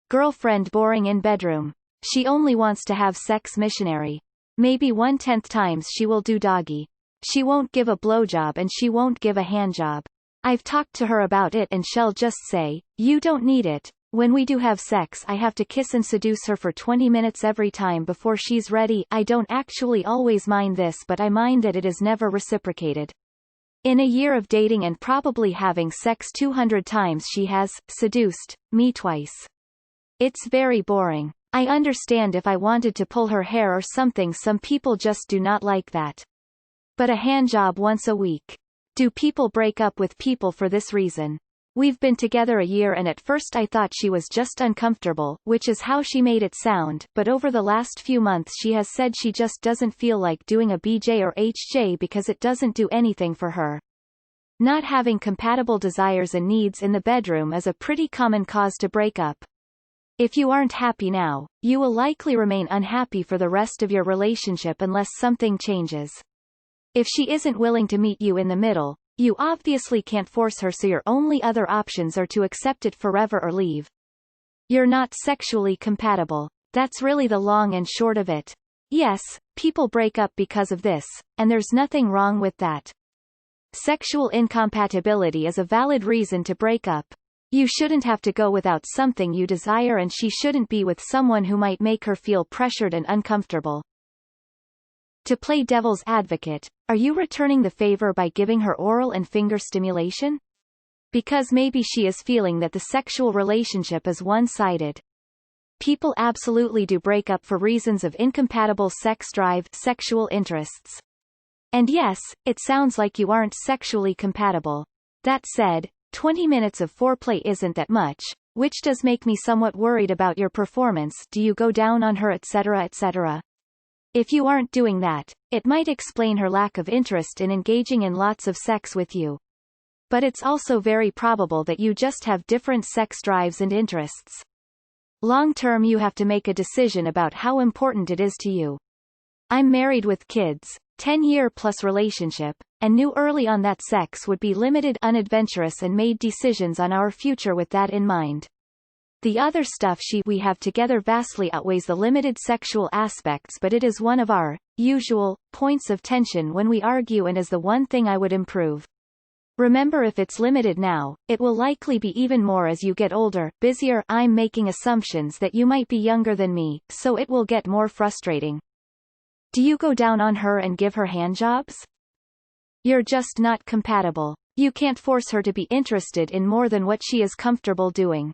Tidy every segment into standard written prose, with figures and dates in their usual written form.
Girlfriend boring in bedroom. She only wants to have sex missionary. Maybe 1/10 times she will do doggy. She won't give a blowjob and she won't give a handjob. I've talked to her about it and she'll just say, you don't need it. When we do have sex I have to kiss and seduce her for 20 minutes every time before she's ready. I don't actually always mind this, but I mind that it is never reciprocated. In a year of dating and probably having sex 200 times she has seduced me twice. It's very boring. I understand if I wanted to pull her hair or something, some people just do not like that. But a handjob once a week. Do people break up with people for this reason? We've been together a year and at first I thought she was just uncomfortable, which is how she made it sound, but over the last few months she has said she just doesn't feel like doing a BJ or HJ because it doesn't do anything for her. Not having compatible desires and needs in the bedroom is a pretty common cause to break up. If you aren't happy now, you will likely remain unhappy for the rest of your relationship unless something changes. If she isn't willing to meet you in the middle, you obviously can't force her, so your only other options are to accept it forever or leave. You're not sexually compatible. That's really the long and short of it. Yes, people break up because of this, and there's nothing wrong with that. Sexual incompatibility is a valid reason to break up. You shouldn't have to go without something you desire, and she shouldn't be with someone who might make her feel pressured and uncomfortable. To play devil's advocate, are you returning the favor by giving her oral and finger stimulation? Because maybe she is feeling that the sexual relationship is one-sided. People absolutely do break up for reasons of incompatible sex drive, sexual interests. And yes, it sounds like you aren't sexually compatible. That said, 20 minutes of foreplay isn't that much, which does make me somewhat worried about your performance. Do you go down on her, etc., etc.? If you aren't doing that, it might explain her lack of interest in engaging in lots of sex with you. But it's also very probable that you just have different sex drives and interests. Long term you have to make a decision about how important it is to you. I'm married with kids, 10-year-plus relationship, and knew early on that sex would be limited, unadventurous, and made decisions on our future with that in mind. The other stuff we have together vastly outweighs the limited sexual aspects, but it is one of our usual points of tension when we argue and is the one thing I would improve. Remember, if it's limited now, it will likely be even more as you get older, busier. I'm making assumptions that you might be younger than me, so it will get more frustrating. Do you go down on her and give her handjobs? You're just not compatible. You can't force her to be interested in more than what she is comfortable doing.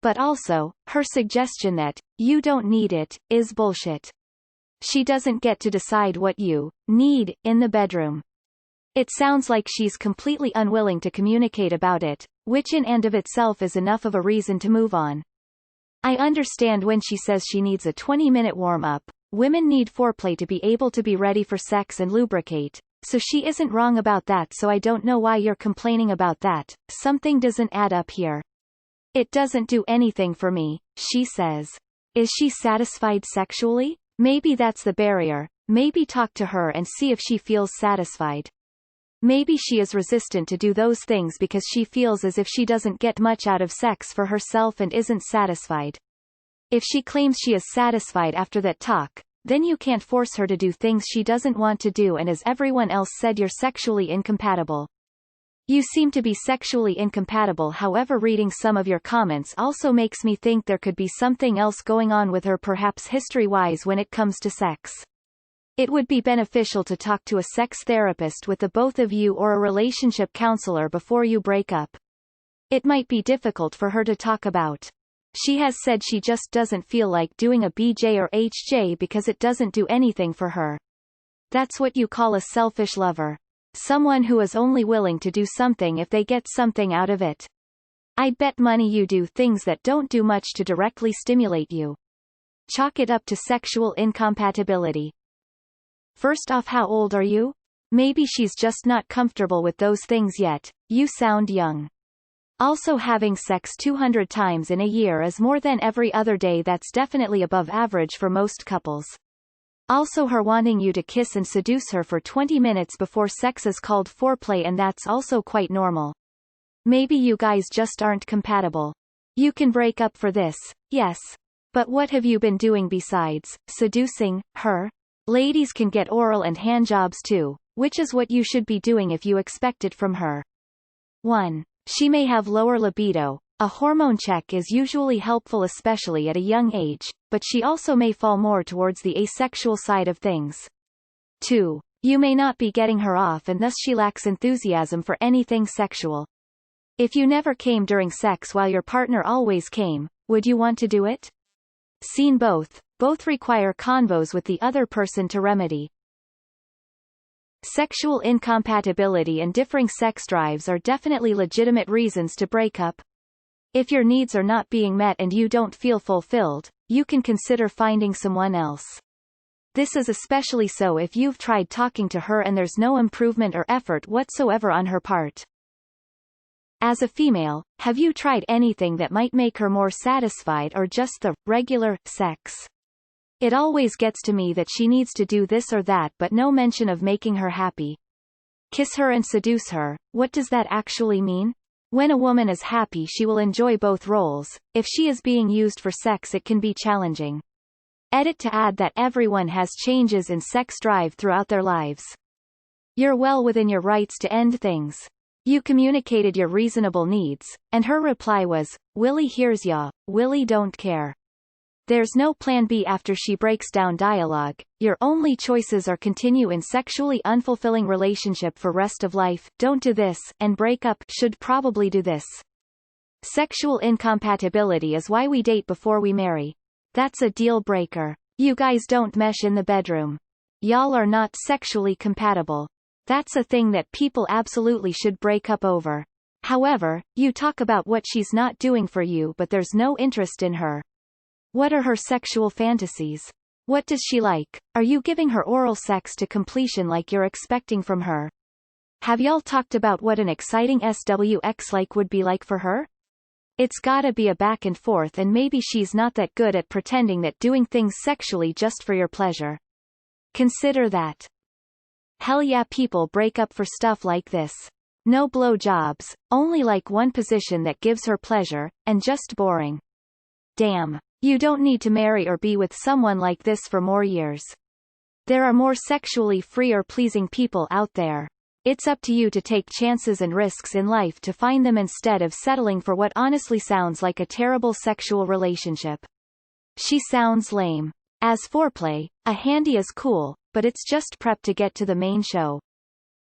But also, her suggestion that you don't need it is bullshit. She doesn't get to decide what you need in the bedroom. It sounds like she's completely unwilling to communicate about it, which in and of itself is enough of a reason to move on. I understand when she says she needs a 20-minute warm-up. Women need foreplay to be able to be ready for sex and lubricate, so she isn't wrong about that, so I don't know why you're complaining about that. Something doesn't add up here. It doesn't do anything for me, she says. Is she satisfied sexually? Maybe that's the barrier. Maybe talk to her and see if she feels satisfied. Maybe she is resistant to do those things because she feels as if she doesn't get much out of sex for herself and isn't satisfied. If she claims she is satisfied after that talk, then you can't force her to do things she doesn't want to do, and as everyone else said, you're sexually incompatible. You seem to be sexually incompatible. However, reading some of your comments also makes me think there could be something else going on with her, perhaps history-wise, when it comes to sex. It would be beneficial to talk to a sex therapist with the both of you, or a relationship counselor, before you break up. It might be difficult for her to talk about. She has said she just doesn't feel like doing a BJ or HJ because it doesn't do anything for her. That's what you call a selfish lover. Someone who is only willing to do something if they get something out of it. I'd bet money you do things that don't do much to directly stimulate you. Chalk it up to sexual incompatibility. First off, how old are you? Maybe she's just not comfortable with those things yet. You sound young. Also, having sex 200 times in a year is more than every other day. That's definitely above average for most couples. Also, her wanting you to kiss and seduce her for 20 minutes before sex is called foreplay, and that's also quite normal. Maybe you guys just aren't compatible. You can break up for this. Yes. But what have you been doing besides seducing her? Ladies can get oral and handjobs too, which is what you should be doing if you expect it from her. 1. She may have lower libido. A hormone check is usually helpful especially at a young age, but she also may fall more towards the asexual side of things. 2. You may not be getting her off and thus she lacks enthusiasm for anything sexual. If you never came during sex while your partner always came, would you want to do it? Seen both. Both require convos with the other person to remedy. Sexual incompatibility and differing sex drives are definitely legitimate reasons to break up. If your needs are not being met and you don't feel fulfilled, you can consider finding someone else. This is especially so if you've tried talking to her and there's no improvement or effort whatsoever on her part. As a female, have you tried anything that might make her more satisfied or just the regular sex? It always gets to me that she needs to do this or that but no mention of making her happy. Kiss her and seduce her, what does that actually mean? When a woman is happy she will enjoy both roles. If she is being used for sex it can be challenging. Edit to add that everyone has changes in sex drive throughout their lives. You're well within your rights to end things. You communicated your reasonable needs, and her reply was, "Willie hears ya, Willie don't care." There's no plan B after she breaks down dialogue. Your only choices are continue in sexually unfulfilling relationship for rest of life, don't do this, and break up, should probably do this. Sexual incompatibility is why we date before we marry. That's a deal breaker. You guys don't mesh in the bedroom. Y'all are not sexually compatible. That's a thing that people absolutely should break up over. However, you talk about what she's not doing for you but there's no interest in her. What are her sexual fantasies? What does she like? Are you giving her oral sex to completion like you're expecting from her? Have y'all talked about what an exciting SWX would be like for her? It's gotta be a back and forth and maybe she's not that good at pretending that doing things sexually just for your pleasure. Consider that. Hell yeah, people break up for stuff like this. No blow jobs, only like one position that gives her pleasure, and just boring. Damn. You don't need to marry or be with someone like this for more years. There are more sexually free or pleasing people out there. It's up to you to take chances and risks in life to find them instead of settling for what honestly sounds like a terrible sexual relationship. She sounds lame. As foreplay, a handy is cool, but it's just prep to get to the main show.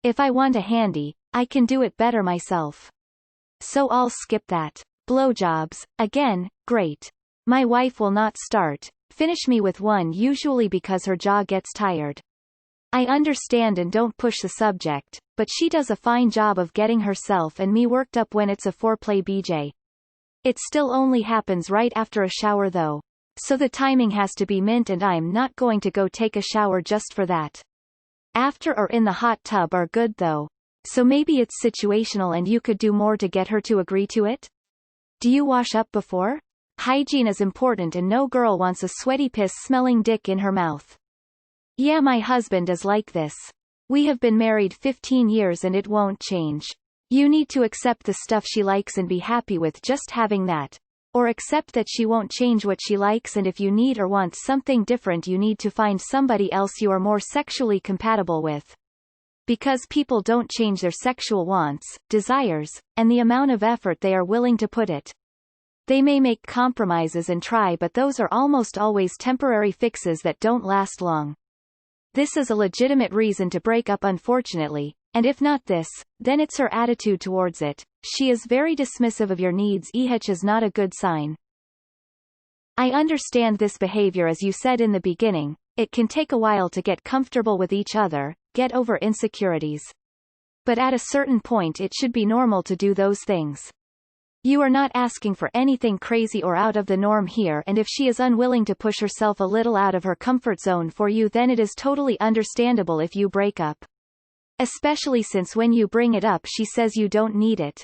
If I want a handy, I can do it better myself. So I'll skip that. Blowjobs, again, great. My wife will not finish me with one usually because her jaw gets tired. I understand and don't push the subject, but she does a fine job of getting herself and me worked up when it's a foreplay BJ. It still only happens right after a shower though. So the timing has to be mint and I'm not going to go take a shower just for that. After or in the hot tub are good though. So maybe it's situational and you could do more to get her to agree to it? Do you wash up before? Hygiene is important and no girl wants a sweaty piss-smelling dick in her mouth. Yeah, my husband is like this. We have been married 15 years and it won't change. You need to accept the stuff she likes and be happy with just having that. Or accept that she won't change what she likes and if you need or want something different you need to find somebody else you are more sexually compatible with. Because people don't change their sexual wants, desires, and the amount of effort they are willing to put it. They may make compromises and try but those are almost always temporary fixes that don't last long. This is a legitimate reason to break up unfortunately, and if not this, then it's her attitude towards it. She is very dismissive of your needs. Which is not a good sign. I understand this behavior as you said in the beginning, it can take a while to get comfortable with each other, get over insecurities. But at a certain point it should be normal to do those things. You are not asking for anything crazy or out of the norm here and if she is unwilling to push herself a little out of her comfort zone for you then it is totally understandable if you break up. Especially since when you bring it up she says you don't need it.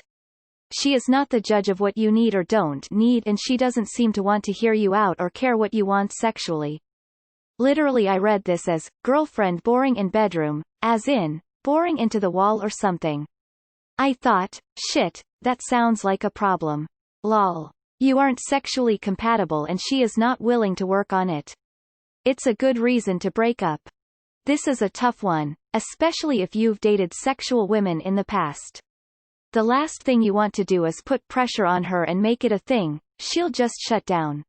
She is not the judge of what you need or don't need and she doesn't seem to want to hear you out or care what you want sexually. Literally I read this as, girlfriend boring in bedroom, as in, boring into the wall or something. I thought, shit, that sounds like a problem. Lol. You aren't sexually compatible and she is not willing to work on it. It's a good reason to break up. This is a tough one, especially if you've dated sexual women in the past. The last thing you want to do is put pressure on her and make it a thing. She'll just shut down.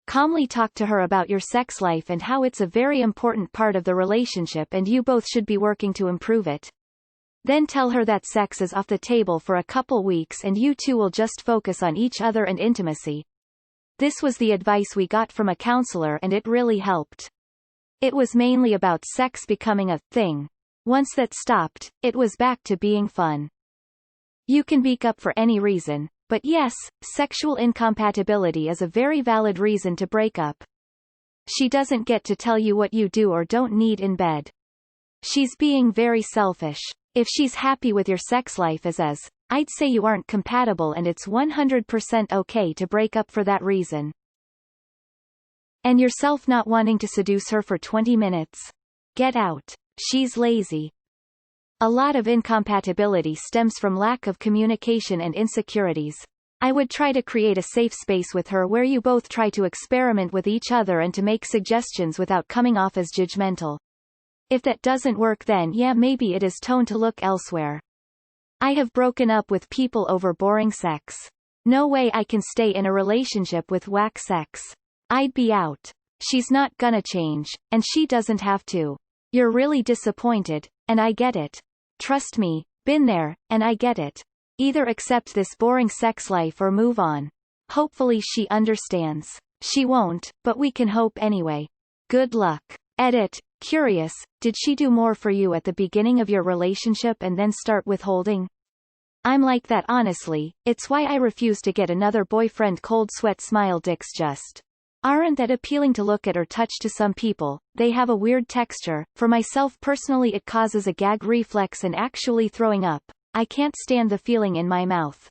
Calmly talk to her about your sex life and how it's a very important part of the relationship and you both should be working to improve it. Then tell her that sex is off the table for a couple weeks and you two will just focus on each other and intimacy. This was the advice we got from a counselor and it really helped. It was mainly about sex becoming a thing. Once that stopped, it was back to being fun. You can break up for any reason, but yes, sexual incompatibility is a very valid reason to break up. She doesn't get to tell you what you do or don't need in bed. She's being very selfish. If she's happy with your sex life as is, I'd say you aren't compatible and it's 100% okay to break up for that reason. And yourself not wanting to seduce her for 20 minutes. Get out. She's lazy. A lot of incompatibility stems from lack of communication and insecurities. I would try to create a safe space with her where you both try to experiment with each other and to make suggestions without coming off as judgmental. If that doesn't work then yeah maybe it is time to look elsewhere. I have broken up with people over boring sex. No way I can stay in a relationship with whack sex. I'd be out. She's not gonna change, and she doesn't have to. You're really disappointed, and I get it. Trust me, been there, and I get it. Either accept this boring sex life or move on. Hopefully she understands. She won't, but we can hope anyway. Good luck. Edit. Curious, did she do more for you at the beginning of your relationship and then start withholding? I'm like that honestly, it's why I refuse to get another boyfriend. Cold sweat smile dicks just aren't that appealing to look at or touch to some people. They have a weird texture. For myself personally it causes a gag reflex and actually throwing up. I can't stand the feeling in my mouth.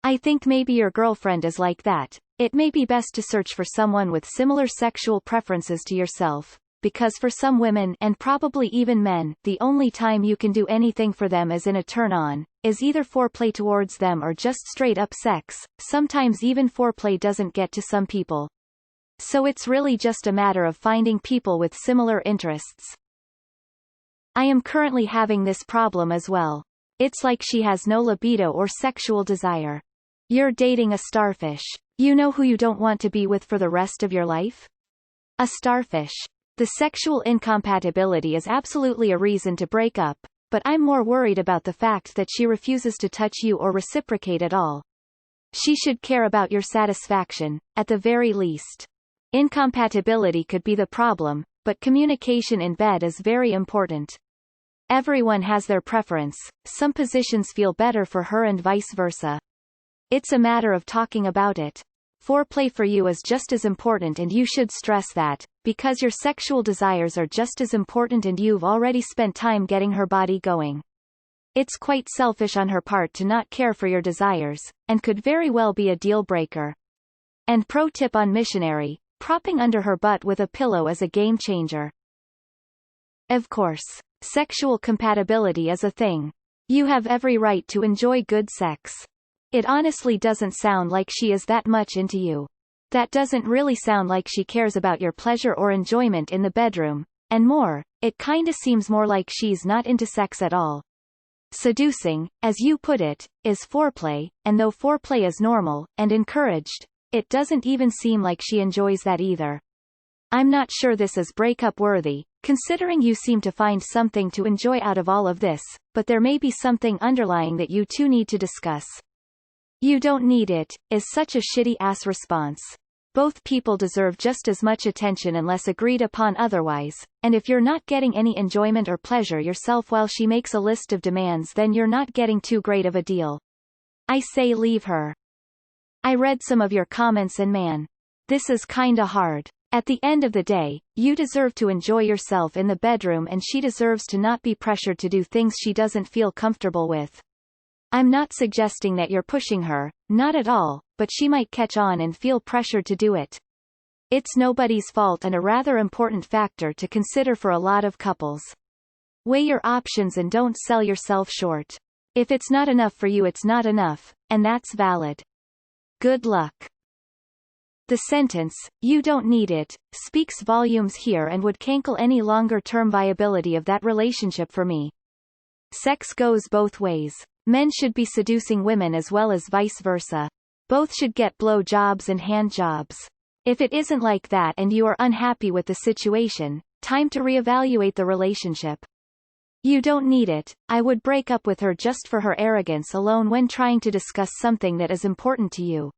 I think maybe your girlfriend is like that. It may be best to search for someone with similar sexual preferences to yourself. Because for some women, and probably even men, the only time you can do anything for them is in a turn-on, is either foreplay towards them or just straight-up sex. Sometimes even foreplay doesn't get to some people. So it's really just a matter of finding people with similar interests. I am currently having this problem as well. It's like she has no libido or sexual desire. You're dating a starfish. You know who you don't want to be with for the rest of your life? A starfish. The sexual incompatibility is absolutely a reason to break up, but I'm more worried about the fact that she refuses to touch you or reciprocate at all. She should care about your satisfaction, at the very least. Incompatibility could be the problem, but communication in bed is very important. Everyone has their preference. Some positions feel better for her and vice versa. It's a matter of talking about it. Foreplay for you is just as important and you should stress that, because your sexual desires are just as important and you've already spent time getting her body going. It's quite selfish on her part to not care for your desires, and could very well be a deal breaker. And pro tip on missionary, propping under her butt with a pillow is a game changer. Of course, sexual compatibility is a thing. You have every right to enjoy good sex. It honestly doesn't sound like she is that much into you. That doesn't really sound like she cares about your pleasure or enjoyment in the bedroom. And more, it kinda seems more like she's not into sex at all. Seducing, as you put it, is foreplay, and though foreplay is normal, and encouraged, it doesn't even seem like she enjoys that either. I'm not sure this is breakup worthy, considering you seem to find something to enjoy out of all of this, but there may be something underlying that you two need to discuss. You don't need it, is such a shitty-ass response. Both people deserve just as much attention unless agreed upon otherwise, and if you're not getting any enjoyment or pleasure yourself while she makes a list of demands then you're not getting too great of a deal. I say leave her. I read some of your comments and man. This is kinda hard. At the end of the day, you deserve to enjoy yourself in the bedroom and she deserves to not be pressured to do things she doesn't feel comfortable with. I'm not suggesting that you're pushing her, not at all, but she might catch on and feel pressured to do it. It's nobody's fault and a rather important factor to consider for a lot of couples. Weigh your options and don't sell yourself short. If it's not enough for you it's not enough, and that's valid. Good luck. The sentence, "you don't need it," speaks volumes here and would cancel any longer-term viability of that relationship for me. Sex goes both ways. Men should be seducing women as well as vice versa. Both should get blow jobs and hand jobs. If it isn't like that and you are unhappy with the situation, time to reevaluate the relationship. You don't need it. I would break up with her just for her arrogance alone when trying to discuss something that is important to you.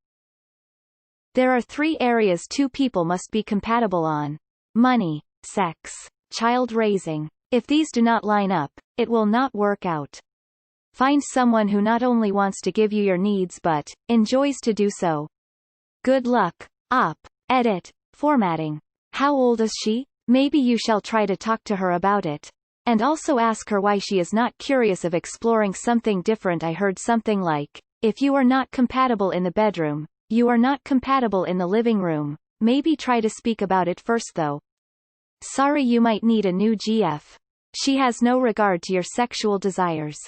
There are 3 areas two people must be compatible on: money, sex, child raising. If these do not line up, it will not work out. Find someone who not only wants to give you your needs but enjoys to do so. Good luck. Op. Edit. Formatting. How old is she? Maybe you shall try to talk to her about it. And also ask her why she is not curious of exploring something different. I heard something like, if you are not compatible in the bedroom, you are not compatible in the living room. Maybe try to speak about it first though. Sorry, you might need a new GF. She has no regard to your sexual desires.